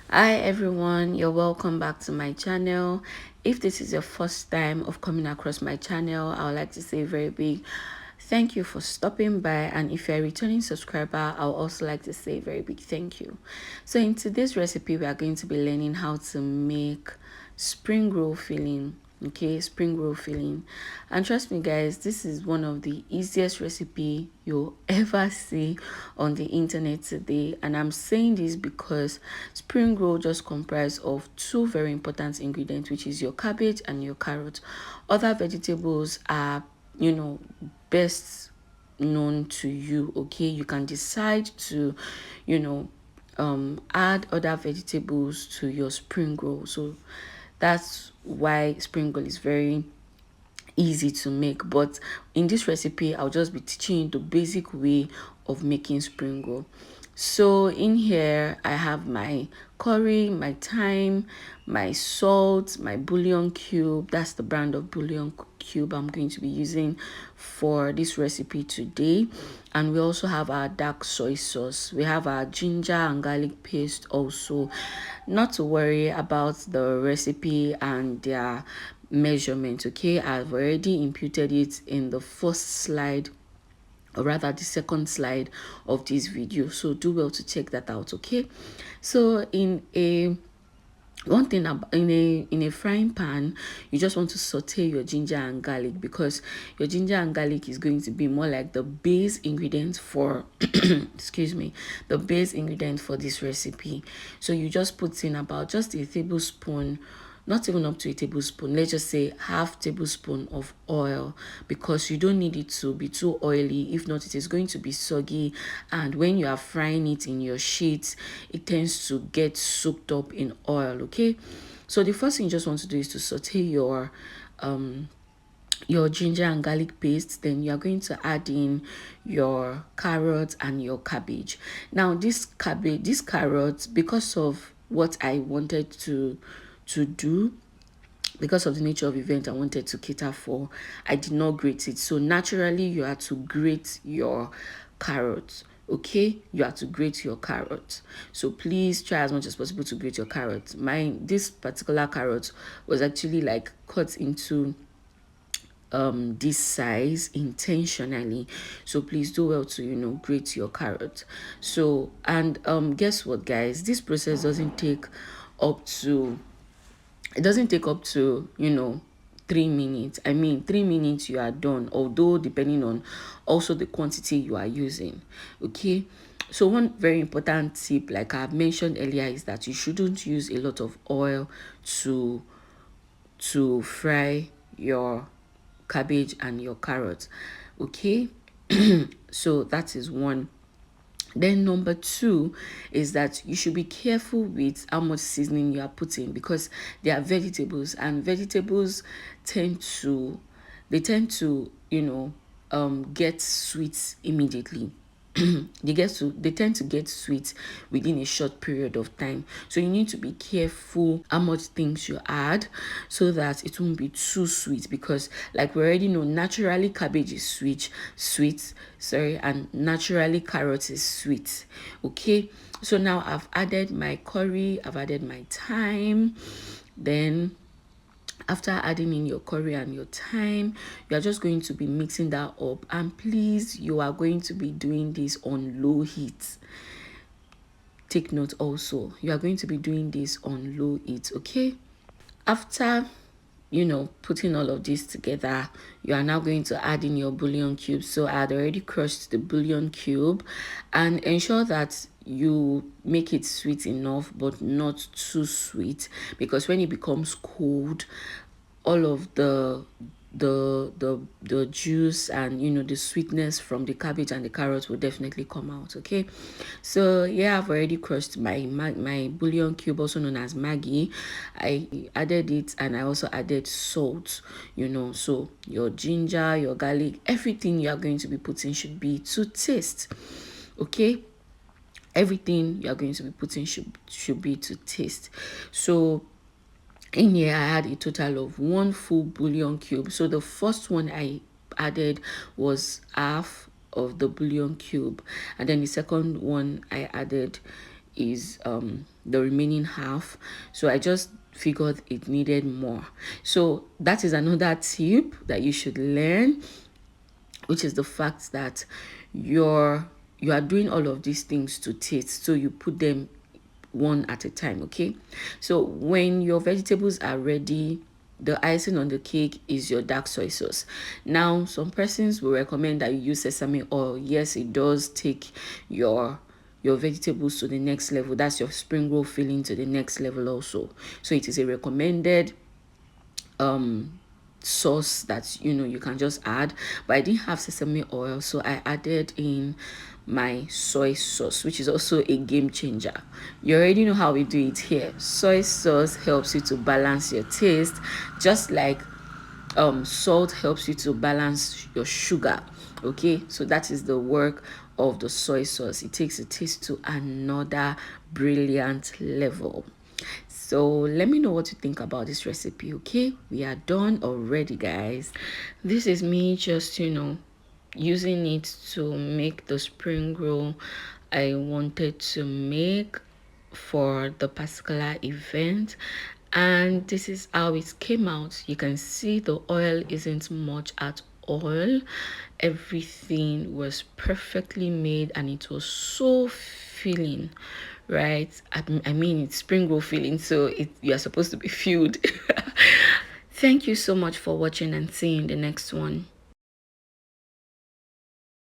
Hi everyone, you're welcome back to my channel. If this is your first time of coming across my channel, I would like to say a very big thank you for stopping by, and if you're a returning subscriber, I would also like to say a very big thank you. So in today's recipe, we are going to be learning how to make spring roll filling. Okay, spring roll filling, and trust me guys, this is one of the easiest recipe you'll ever see on the internet today. And I'm saying this because spring roll just comprise of two very important ingredients, which is your cabbage and your carrot. Other vegetables are, best known to you. Okay, you can decide to you know add other vegetables to your spring roll. So that's why spring roll is very easy to make. But in this recipe, I'll just be teaching you the basic way of making spring roll. So in here I have my curry, my thyme, my salt, my bouillon cube. That's the brand of bouillon cube I'm going to be using for this recipe today. And we also have our dark soy sauce. We have our ginger and garlic paste also. Not to worry about the recipe and their measurement. Okay, I've already imputed it in the first slide, or rather the second slide of this video, so do well to check that out. Okay, so in a one thing about in a frying pan, you just want to saute your ginger and garlic, because your ginger and garlic is going to be more like the base ingredient for excuse me, the base ingredient for this recipe. So you just put in about just a tablespoon, not even up to a tablespoon, let's just say half tablespoon of oil, because you don't need it to be too oily. If not, it is going to be soggy, and when you are frying it in your sheets, it tends to get soaked up in oil. Okay, so the first thing you just want to do is to saute your ginger and garlic paste. Then you are going to add in your carrot and your cabbage. Now this carrot, because of what I wanted to do, because of the nature of the event I wanted to cater for, I did not grate it. So naturally you have to grate your carrot. Okay, you have to grate your carrot. So please try as much as possible to grate your carrot. This particular carrot was actually like cut into this size intentionally, so please do well to grate your carrot. So, and guess what guys, this process doesn't take up to it doesn't take up to 3 minutes. I mean, 3 minutes you are done, although depending on also the quantity you are using. Okay, so one very important tip, like I've mentioned earlier, is that you shouldn't use a lot of oil to fry your cabbage and your carrot. Okay, so that is one. Then number two is that you should be careful with how much seasoning you are putting, because they are vegetables, and vegetables tend to get sweet immediately. They tend to get sweet within a short period of time. So you need to be careful how much things you add, so that it won't be too sweet, because like we already know, naturally cabbage is sweet, sorry, and naturally carrot is sweet. Okay, so now I've added my curry, I've added my thyme. Then after adding in your curry and your thyme, you are just going to be mixing that up. And please, you are going to be doing this on low heat. Take note also, you are going to be doing this on low heat. Okay, after putting all of this together, you are now going to add in your bouillon cube. So I had already crushed the bouillon cube, and ensure that you make it sweet enough but not too sweet, because when it becomes cold, all of the juice and the sweetness from the cabbage and the carrots will definitely come out. Okay, so yeah, I've already crushed my bouillon cube, also known as Maggi. I added it, and I also added salt. So your ginger, your garlic, everything you are going to be putting should be to taste. Okay, everything you are going to be putting should be to taste. So in here I had a total of 1 full bouillon cube. So the first one I added was half of the bouillon cube, and then the second one I added is the remaining half, so I just figured it needed more. So that is another tip that you should learn, which is the fact that you are doing all of these things to taste, so you put them one at a time. Okay, so when your vegetables are ready, the icing on the cake is your dark soy sauce. Now some persons will recommend that you use sesame oil. Yes, it does take your vegetables to the next level. That's your spring roll filling to the next level also. So it is a recommended sauce that you can just add, but I didn't have sesame oil, so I added in my soy sauce, which is also a game changer. You already know how we do it here. Soy sauce helps you to balance your taste, just like salt helps you to balance your sugar. Okay, so that is the work of the soy sauce. It takes the taste to another brilliant level. So let me know what you think about this recipe. Okay, we are done already, guys. This is me just using it to make the spring roll I wanted to make for the particular event, and this is how it came out. You can see the oil isn't much at all. Everything was perfectly made and it was so filling, right? I mean, it's spring roll filling, so you're supposed to be filled. Thank you so much for watching, and see you in the next one.